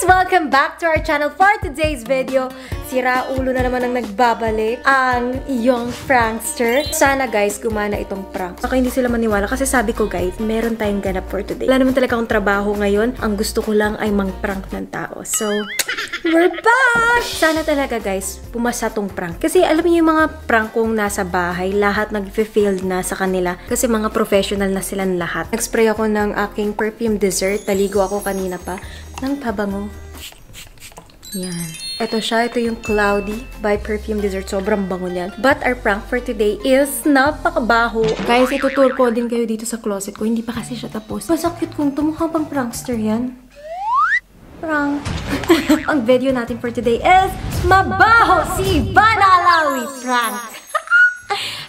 Welcome back to our channel. For today's video, sira ulo na naman ang nagbabalik, ang iyong prankster. Sana guys, gumana itong prank. Baka hindi sila maniwala kasi sabi ko guys, meron tayong ganap for today. Wala naman talaga akong trabaho ngayon. Ang gusto ko lang ay mang-prank ng tao. So, we're back! Sana talaga guys, pumasa tong prank. Kasi alam niyo yung mga prank kong nasa bahay, lahat nag-fail na sa kanila. Kasi mga professional na silang lahat. Nag-spray ako ng aking perfume dessert. Taligo ako kanina pa ng pabango. Yan. Ito siya. Ito yung Cloudy by Perfume Dessert. Sobrang bango niyan. But our prank for today is napakabaho. Guys, itutur ko din kayo dito sa closet ko. Hindi pa kasi siya tapos. Masakit kung tumukha pang prankster yan. Prank. Ang video natin for today is mabaho si Ivana Alawi prank.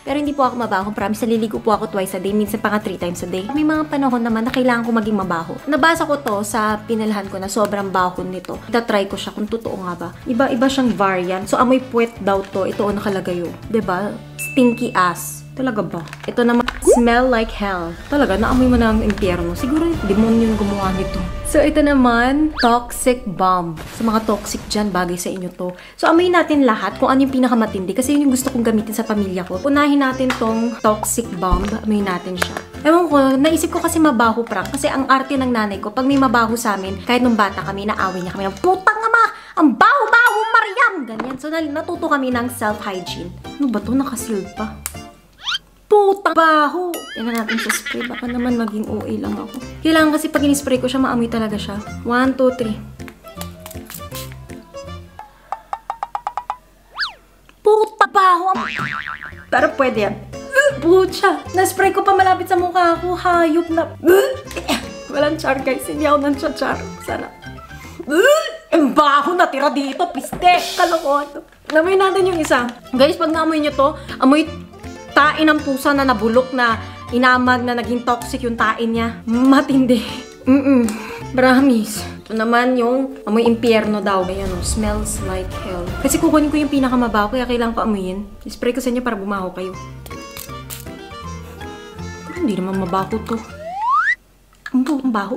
Pero hindi po ako mabaho. Promise, naliligo po ako twice a day. Minsan pa nga 3 times a day. May mga panahon naman na kailangan ko maging mabaho. Nabasa ko to sa pinilhan ko na sobrang baho nito. Itatry ko siya kung totoo nga ba. Iba-iba siyang variant. So, amoy puwet daw to. Ito o nakalagay yun. Diba? Stinky ass. Talaga ba? Ito naman, smell like hell. Talaga, naamoy mo na ang impyerno. Siguro, demonyo yung gumawa nito. So, ito naman, toxic bomb. Sa mga toxic dyan, bagay sa inyo to. So, amoyin natin lahat kung ano yung pinakamatindi. Kasi yun yung gusto kong gamitin sa pamilya ko. Unahin natin tong toxic bomb. Amoyin natin siya. Ewan ko, naisip ko kasi mabaho prank. Kasi ang arte ng nanay ko, pag may mabaho sa amin, kahit nung bata kami, naaway niya kami ng putang ama! Ang baho-baho, Mariam! Ganyan. So, natuto kami ng self-hygiene. Ano ba to? Nakasealed pa. Puta baho! Tingnan natin sa spray. Baka naman maging OA lang ako. Kailangan kasi pag in-spray ko siya, maamoy talaga siya. 1, 2, 3. Puta baho! Pero pwede yan. Pucha! Na-spray ko pa malapit sa mukha ako. Hayop na. Walang char guys. Hindi ako nang char. Sana. Ang baho na tira dito. Piste! Kalokohan. Namoy natin yung isa. Guys, pag naamoy nyo to, amoy tain ng pusa na nabulok na inamag na naging toxic yung tain niya. Matindi. Promise. Ito naman yung amoy impyerno daw. Ayan o, smells like hell. Kasi kukunin ko yung pinakamabaho kaya kailangan ko amuyin. Spray ko sa inyo para bumaho kayo. Pero hindi naman mabaho to. Ang baho.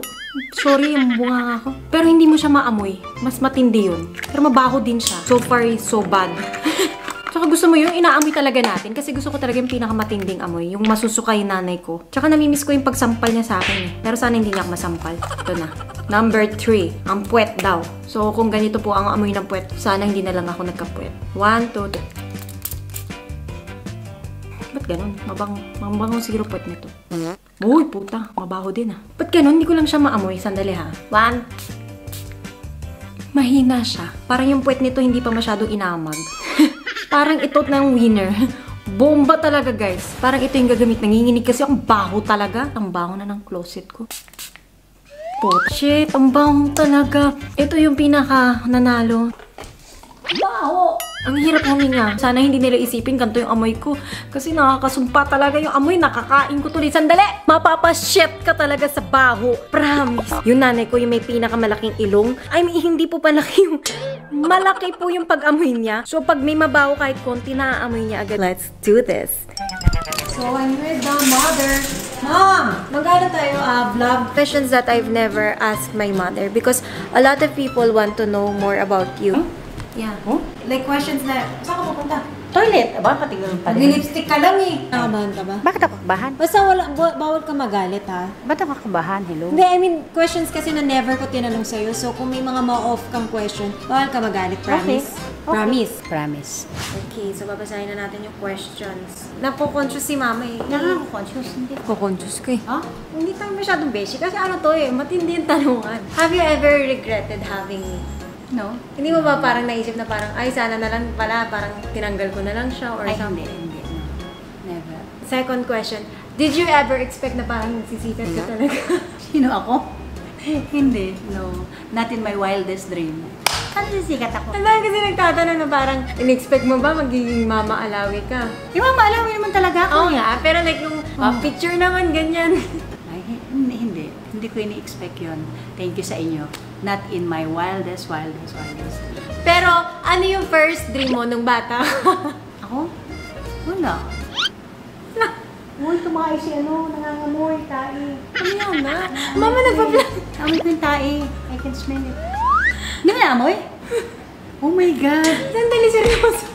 Sorry, yung bunga ako. Pero hindi mo siya maamoy. Mas matindi yun. Pero mabaho din siya. So far, so bad. Tsaka gusto mo yung inaamoy talaga natin kasi gusto ko talaga yung pinakamatinding amoy. Yung masusukay nanay ko. Tsaka namimiss ko yung pagsampal niya sa akin eh. Pero sana hindi niya ako masampal. Ito na. Number 3. Ang puwet daw. So kung ganito po ang amoy ng puwet, sana hindi na lang ako nagkapuwet. 1, 2, 3. Ba't ganun? Mabango siguro puwet nito. Uy, puta. Mabaho din ah. Ba't ganun? Hindi ko lang siya maamoy. Sandali ha. 1. Mahina siya. Parang yung puwet nito hindi pa masyadong inamag. Parang ito ng winner. Bomba talaga, guys. Parang ito yung gagamit. Nanginginig kasi ang baho talaga. Ang baho na ng closet ko. Shit, ang baho talaga. Ito yung pinaka nanalo. Baho! Ang hirap huminga. Sana hindi nila isipin ganito yung amoy ko. Kasi nakakasumpa talaga yung amoy. Nakakain ko tuloy. Sandali! Mapapashit ka talaga sa baho. Promise. Yung nanay ko yung may pinakamalaking ilong. I mean, hindi po palaki yung... Malaki po yung pag-amoy niya. So, pag may mabaho kahit konti, naaamoy niya agad. Let's do this. So, I'm with the mother. Mom! Magkano tayo vlog? Questions that I've never asked my mother because a lot of people want to know more about you. Huh? Yeah. Huh? Like questions na, saan ka pupunta? Toilet. Aba, patigil pa rin. Lipstick ka lang eh. Nakabahan ka ba? Bakit ako kakabahan? Basta bawal ka magalit ha. Ba't ako kakabahan? Hello? Hindi, I mean, questions kasi na never ko tinanong sa'yo. So, kung may mga ma-off kang question, bawal ka magalit. Promise? Okay. Promise? Promise. Okay, so babasahin na natin yung questions. Napo-conscious si mama eh. Nakaka-conscious. Hindi. Ko-conscious ka eh. Ha? Hindi tayo masyadong basic. Kasi ano to eh, matindi yung tanungan. Have you ever regretted having me? No. Hindi mo ba parang naisip na parang, ay sana na lang pala, parang tinanggal ko na lang siya or Ay, something? hindi. No. Never. Second question, did you ever expect na parang sisikat ka talaga? Sino ako? Hindi. No. Not in my wildest dream. Ano sisikat ako? Ang dami kasi nagtatanong na parang, in-expect mo ba magiging Mama Alawi ka? Yung Mama Alawi naman talaga ako. Oo nga, pero like yung picture naman ganyan. Ay, hindi. Hindi ko ini-expect yun. Thank you sa inyo. Not in my wildest dream. Pero ano yung first dream mo nung bata? Ako? Wala. Uy, tumakay si nangangamoy, tae. Ano yan na? Mama nagpa-vlog. Amoy ko yung tae. I can smell it. Hindi mo naamoy? Oh my God. Sandali, seryoso.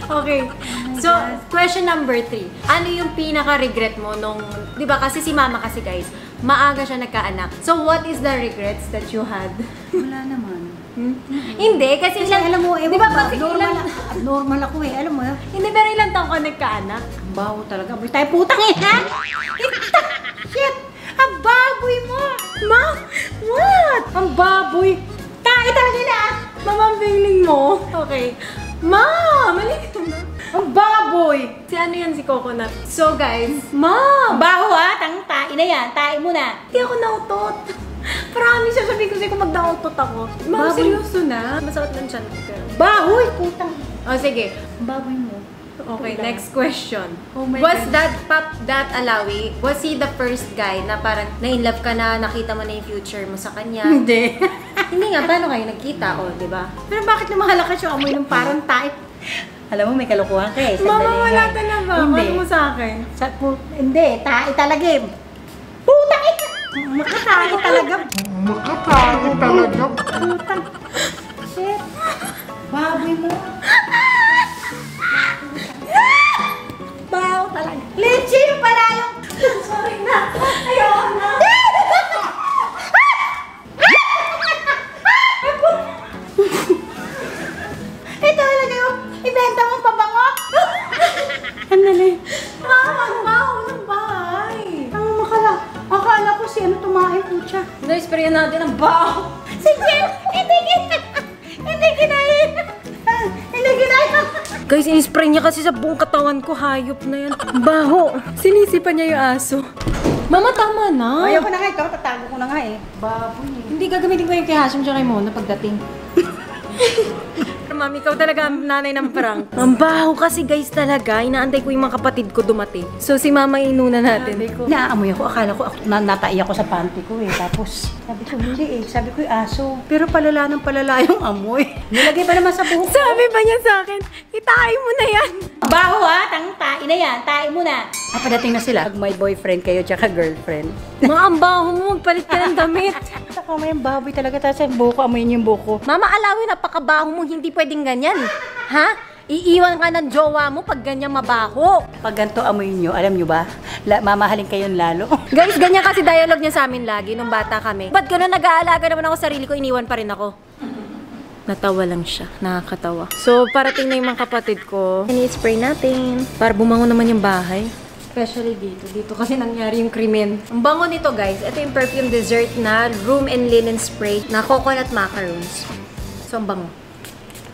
Okay. So, question number 3. Ano yung pinaka-regret mo nung, di ba kasi si mama kasi guys, maaga siya nagkaanak. So, what is the regrets that you had? Wala naman. Hindi, kasi Alam mo, di ba kasi normal ako eh. Alam mo, hindi, pero ilang taong ka nagkaanak? ang baho talaga. Amoy tayo putang eh, ha? Shit! Ang baboy mo! Ma? What? Ang baboy! Tayo talaga na! Mamambiling mo? Okay. Ma! Mali ka na. Ang baboy! Si ano yan, si Coconut. So guys, Ma! Ang baho ha! Tae na yan. Tae mo na. Hindi ako nautot. Promise, sasabihin ko sa'yo kung magdautot ako. Ma, Baboy. seryoso na? Masakit ng tiyan ko. Bahoy! Putang. O, sige. Ang baboy mo. Okay, next question. Oh my Was God. that Alawi, was he the first guy na parang na-in-love ka na, nakita mo na yung future mo sa kanya? Hindi. Hindi nga, paano kayo nagkita? O, di ba? Pero bakit lumalakas yung amoy ng parang tae? Alam mo, may kalukuhan ka eh. Mama, Sandali wala nga. talaga. Hindi. Ano mo sa akin? Hindi, tae talaga eh. Putang ina! Makatae talaga. Putang. Shit. Baboy mo. Baho talaga. Leche yung pala yung... Sorry na. Ayoko na. Ito talaga yung ibenta mong pabango. Ano na Mama, ang baho ng bahay. Ang makala. Akala ko si ano tumain po siya. Na-spray natin ang baho. Si Jen! Hindi kinain! Hindi kinain! Guys, in-spray niya kasi sa buong katawan ko. Hayop na yan. Baho. Sinisipan niya yung aso. Mama, tama na. Ayaw ko na nga ito. Tatago ko na nga eh. Baboy eh. Hindi gagamitin ko yung kay Hashim tsaka kay Mona pagdating. Mami, ikaw talaga ang nanay ng prank. Ang baho kasi guys talaga. Inaantay ko yung mga kapatid ko dumating. So si mama inuna natin. Naamoy ako. Akala ko natai ako sa panty ko eh. Tapos sabi ko hindi eh. Sabi ko yung aso. Pero palala ng palala yung amoy. Nilagay pa naman sa buhok ko. Sabi ba niya sa akin, itaay mo na yan. Baho ha! Tae na yan. Tae mo na. Padating na sila. Pag may boyfriend kayo tsaka girlfriend. Mga ang baho mo, magpalit ka ng damit. Saka may baboy talaga. Tapos yung buhok ko, amoyin yung buhok ko. Mama, Alawi, napakabaho mo. Hindi pwedeng ganyan. Ha? Iiwan ka ng jowa mo pag ganyan mabaho. Pag ganito amoy nyo, alam nyo ba? Mamahalin kayo lalo. Guys, ganyan kasi dialogue niya sa amin lagi nung bata kami. Ba't gano'n nag-aalaga naman ako sa sarili ko, iniwan pa rin ako? Natawa lang siya. Nakakatawa. So, parating na yung mga kapatid ko. Ini-spray natin. Para bumango naman yung bahay. Especially dito. Dito kasi nangyari yung krimen. Ang bango nito, guys. Ito yung perfume dessert na room and linen spray na coconut macaroons. So, ang bango.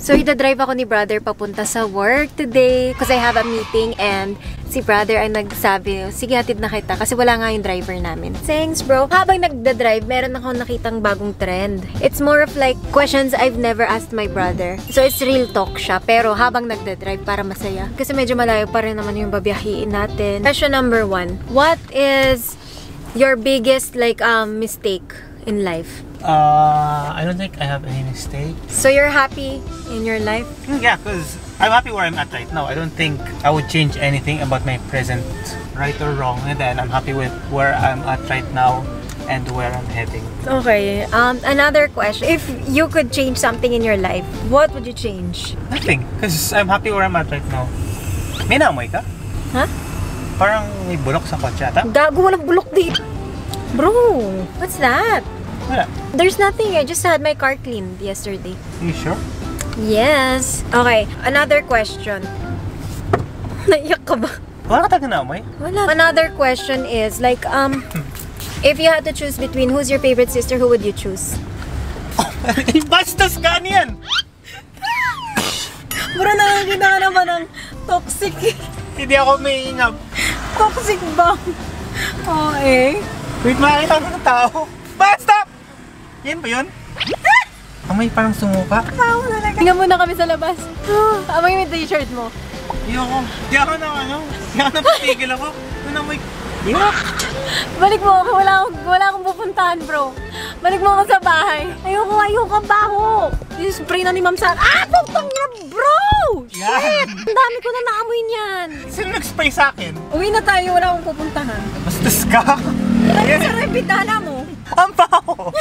So, ita-drive ako ni brother papunta sa work today because I have a meeting and si brother ay nagsabi, sige hatid na kita kasi wala nga yung driver namin. Thanks bro. Habang nagda-drive, meron akong nakitang bagong trend. It's more of like questions I've never asked my brother. So, it's real talk siya pero habang nagda-drive para masaya. Kasi medyo malayo pa rin naman yung babiyahiin natin. Question number 1. What is your biggest mistake in life? I don't think I have any mistake. So, you're happy in your life? Yeah, because I'm happy where I'm at right now. I don't think I would change anything about my present, right or wrong. And then I'm happy with where I'm at right now and where I'm heading. Okay, another question. If you could change something in your life, what would you change? Nothing, because I'm happy where I'm at right now. May naamoy ka? Huh? Parang may bulok sa kotse ata? Gago, walang bulok dito. Bro, what's that? Wala. There's nothing. I just had my car cleaned yesterday. You sure? Yes. Okay, another question. Naiyak ka ba? Wala ka talaga naamoy? Wala. Another question is, if you had to choose between who's your favorite sister, who would you choose? Bastos ka niyan! Bro, nakakita ka naman ng toxic. Hindi ako may ingap. Toxic ba? Oo eh. Wait, makakita ko ng tao. Stop! Yan ba yun? Amoy parang sumuka. Tao talaga. Tingnan muna kami sa labas. Amoy yung t-shirt mo. Di ako napapigil ako. Amoy. Balik mo ako. Wala akong pupuntahan, bro. Balik mo ako sa bahay. Ayoko baho. Spray na ni Ma'am Sarah. Putang niya, bro! Yan. Shit! Ang dami ko na naamoy niyan. Sino nag-spray sa akin? Uwi na tayo. Wala akong pupuntahan. Bastos ka. Lagi sa repitana mo. Ang baho!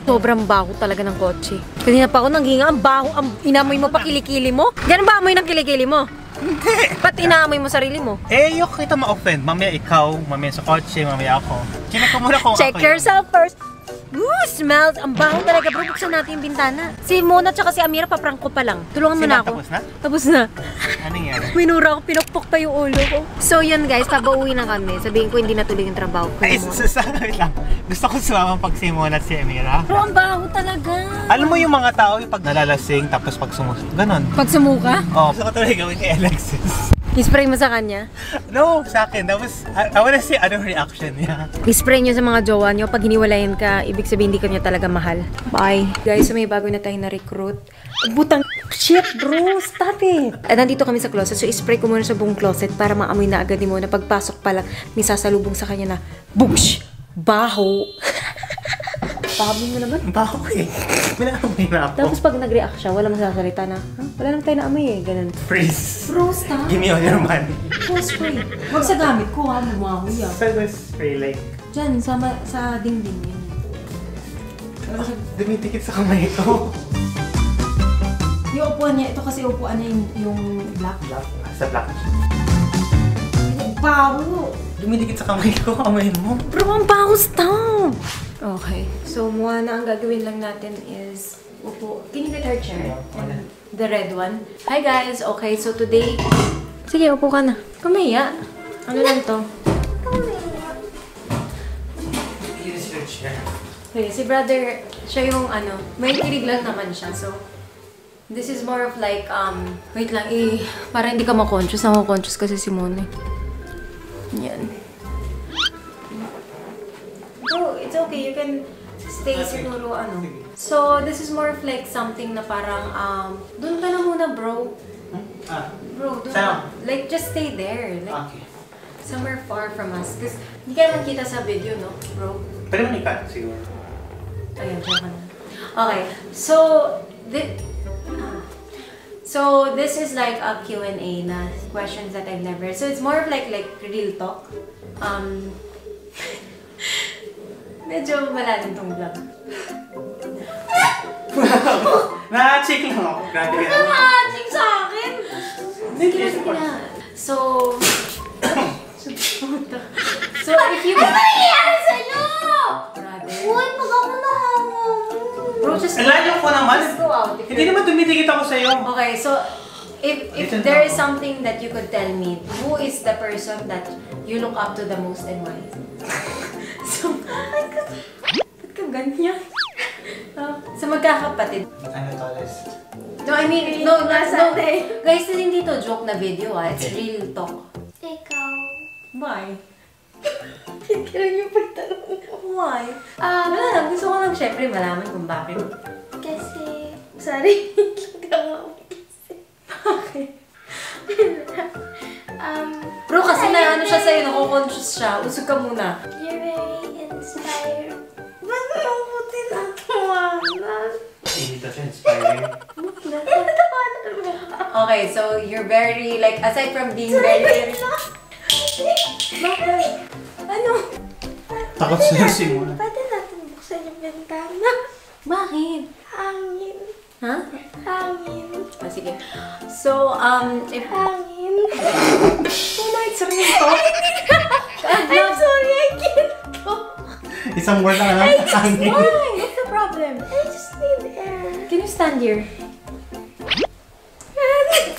Sobrang baho talaga ng kotse. Kanina pa ako nanghinga, ang baho, inamoy mo pa kilikili mo? Ganun ba amoy ng kilikili mo? Hindi! Ba't inaamoy mo sarili mo? Eh, yung kita ma-offend. Mamaya ikaw, mamaya sa kotse, mamaya ako. Check ko muna kung Check ako yourself first. Ooh, smells. Ang baho talaga, bro. Buksan natin yung bintana. Si Mona tsaka si Amira, paprank ko pa lang. Tulungan mo Sino, na ako. tapos na? Tapos na. Anong nangyari? Minura ako, pinokpok pa yung ulo ko. So yun guys, pabauwi na kami. Sabihin ko hindi natuloy yung trabaho ko. Ay, wait lang. Gusto ko sumama pag si Mona at si Amira. Bro, ang baho talaga. Alam mo yung mga tao, yung pag nalalasing, tapos pag ganon. Pag sumuka, Oh, gusto ko tuloy gawin kay Alexis. ispray mo sa kanya. No, sa akin. Tapos, I wanna see ano reaction niya. Ispray nyo sa mga jowa nyo. Pag hiniwalayan ka, ibig sabihin hindi ka niya talaga mahal. Bye. Guys, so may bago na tayo na-recruit. Butang shit, bro. Stop it. At nandito kami sa closet. So, ispray ko muna sa buong closet para maamoy na agad ni Mona. Pagpasok pa lang, may sasalubong sa kanya na, boosh! Baho! Baho mo naman. Ang baho eh. Minamoy na ako. Tapos pag nag-react siya, wala masasalita na, wala naman tayo na amoy eh. Ganun. Freeze. Bro, stop. Give me all your money. Bro, spray. Huwag sa gamit ko ha, bumahoy ah. Saan ba spray like? Diyan, sa dingding yan. Dumitikit sa kamay ko. Yung upuan niya, ito kasi upuan niya yung black. Black. Sa black. Baho! Dumitikit sa kamay ko. Kamayin mo. Bro, ang baho, stop! Okay, so Moana, ang gagawin lang natin is upo. Can you get her chair? And the red one. Hi guys! Okay, so today... Sige, upo ka na. Kumaya. Ano lang to? Use your chair. Okay, si brother, siya yung ano, may kilig lang naman siya. So, this is more of like, wait lang, para hindi ka ma-conscious. Ako-conscious kasi si Mona. Yan. Bro, it's okay. You can stay siguro, ano. So, this is more of like something na parang, doon ka na muna, bro. Bro, doon Saan? like, just stay there. Like, Okay. somewhere far from us. Kasi, hindi ka naman kita sa video, no, bro? Pwede mo ikat siguro. Ayan, siya ka na. Okay, so, this is like a Q&A na questions that I've never. So, it's more of like real talk. Medyo malalim tong vlog. Na-check lang ako. Grabe ka naman. Nakaching sa akin! Sige na. So, if you... Ano nangyayari sa'yo? Brother. Uy, pag ako nahawa mo. Bro, just... Alayo ko naman. Just go out. Hindi naman tumitikit ako sa'yo. Okay, so, if there is something that you could tell me, who is the person that you look up to the most and why? So, ba't ka ganyan? Sa magkakapatid. Ano tallest? No, I mean, no. Guys, hindi to joke na video It's real talk. Ikaw. Why? Kailan yung pagtanong ko? Why? Wala lang. Gusto ko lang syempre malaman kung bakit. Kasi, sorry, hindi ako mag-isip. Bakit? um, Bro, kasi na ano siya sa'yo, nako-conscious siya. Usog ka muna. you're very inspired. Ba't ang puti na tumanan? Hindi to siya inspiring. Okay, so you're very, like, aside from being very... Bakit? Ano? Takot sa'yo si Mona. Pwede natin buksan yung bintana. Bakit? Hangin. Ha? Hangin. Sige. So, if... Hangin. Oh no, it's real talk. I'm sorry, I can't go. Isang word lang lang. Why? What's the problem? I just need air. Can you stand here?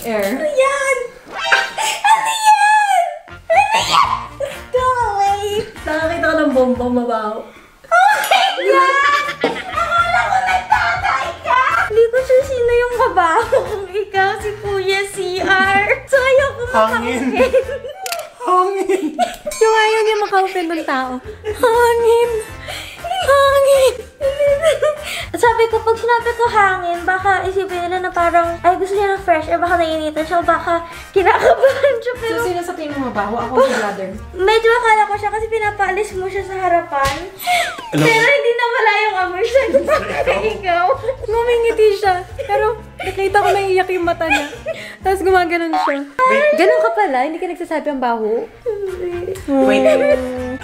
Air. Ano yan? Ano yan? Ano yan? Go away. Nakakita ko ng bombong mabaho. Okay yan! Akala ko nagtatay ka! Hindi ko sure sino yung babaho kung ikaw si Kuya CR. So ayoko Hangin. Hangin. Yung ayaw niya maka-open ng tao. Hangin! Hangin! Sabi ko, pag sinabi ko hangin, baka isipin nila na parang, ay gusto niya ng fresh air, baka naiinitan siya, baka kinakabahan siya, pero So, sino sa tingin mo mabaho? Ako si brother. medyo akala ko siya kasi pinapaalis mo siya sa harapan. Pero hindi na wala yung amoy siya. Ikaw. Ngumingiti siya. Pero, nakita ko naiiyak yung mata niya. Tapos gumaganon siya. Ganon ka pala? Hindi ka nagsasabi ang baho? Wait,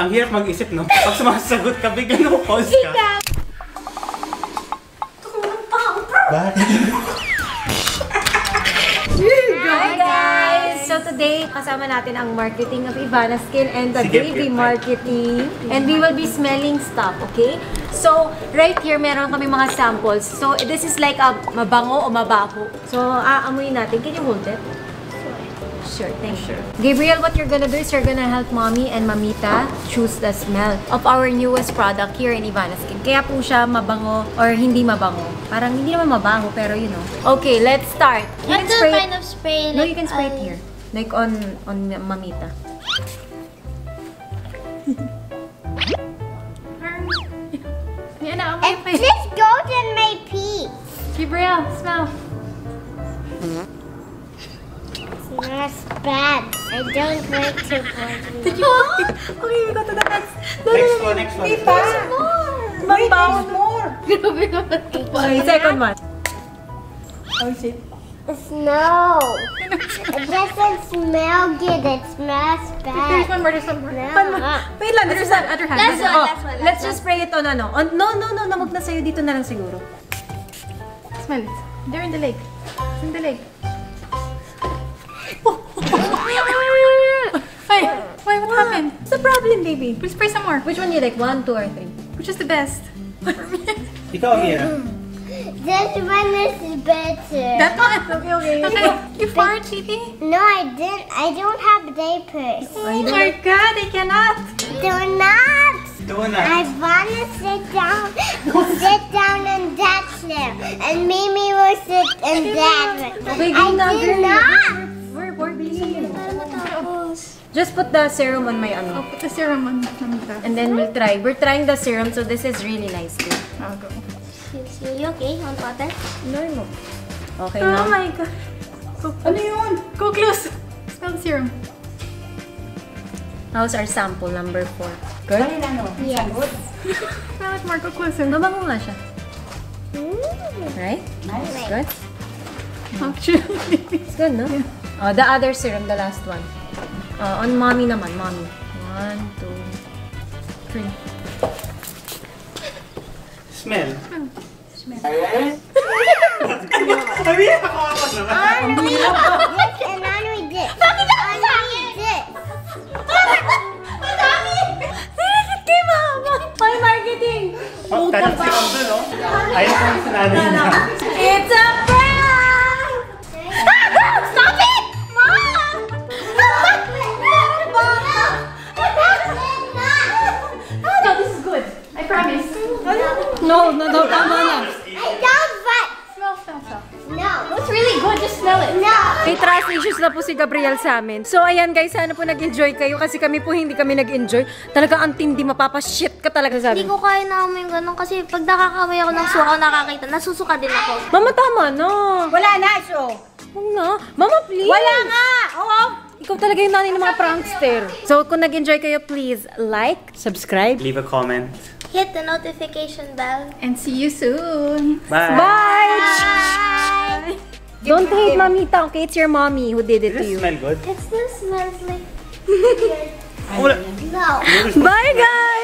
ang hirap mag-isip, no? Pag sumasagot ka, bigyan mo pause ka. Hi guys! So today, kasama natin ang marketing of Ivana Skin and the Sige, baby sige. marketing. And we will be smelling stuff, okay? So, right here, meron kami mga samples. So, this is like a mabango o mabaho. So, aamuyin natin. Can you hold it? Sure, thank you. Gabriel, what you're gonna do is you're gonna help Mommy and Mamita choose the smell of our newest product here in Ivana Skin. Kaya po siya mabango or hindi mabango. Parang hindi naman mabango, pero you know. Okay, let's start. You can What spray kind of spray? No, you can spray it here. Like on Mamita. Yan na, amoy pa yun. This goes in my pee. Gabriel, smell. Smells bad. I don't like to put Did you? Okay, we go to the next. Next one, next one. Mabaho more. Okay, second one. Snow. It doesn't smell good. It smells bad. one more, there's one more. No. Wait lang, there's that other hand. Last one, Oh, last one, last let's one. just spray it on ano. On, no, namog na sa'yo. Dito na lang siguro. Smell it. They're in the lake. It's in the lake. Hey, why? What happened? What's the problem, baby? We'll spray some more. Which one you like? 1, 2, or 3? Which is the best? Ikaw, Mira. This one is better. That one. Okay. Okay. You fart, baby? No, I didn't. I don't have diapers. Oh my God, I cannot. Do not. Donut. I wanna sit down in that chair, and Mimi will sit in that one. Okay, I go na, did girl. not. We're bilisan mo. Just put the serum on my ano. I'll put the serum on Mamita. And then we'll try. We're trying the serum, so this is really nice too. I'll go. You okay? Want water? No. Okay, Oh now. my god. Ano yun? Go close. Smell the serum. How's our sample number 4? Good? Yes. Smell it more. Go closer. Mabango nga siya. Right? Good? Actually. It's good, no? Oh, the other serum, the last one. On Mommy naman, Mommy. 1, 2, 3. Smell. Sabi niya, nakawakas naman. Yes, and only this. Only this. Sinakit kay Mama! May marketing! Oh, talag si Mama, no? Ayaw ko yung sinanay niya. It's a prank! Stop it! Mom! No, this is good. I promise. No, tama na. I don't but Smell. no. It's really good. Just smell it. No. May trust issues na po si Gabriel sa amin. So, ayan guys, sana po nag-enjoy kayo kasi kami po hindi kami nag-enjoy. Talaga ang tindi, mapapashit ka talaga sa Hindi amin. ko kaya na yung ganun kasi pag nakakamay ako ng suka nakakita, nasusuka din ako. Mama, tama na. Wala na, so. Oo nga. Mama, please. Wala nga! Oo. Ikaw talaga yung nanay ng mga prankster. So, kung nag-enjoy kayo, please like, subscribe. Leave a comment. Hit the notification bell. And see you soon. Bye. Bye! Don't hate Mamita, okay? It's your mommy who did it to Does you. it smell good? It still smells like Wala. no. Bye, guys!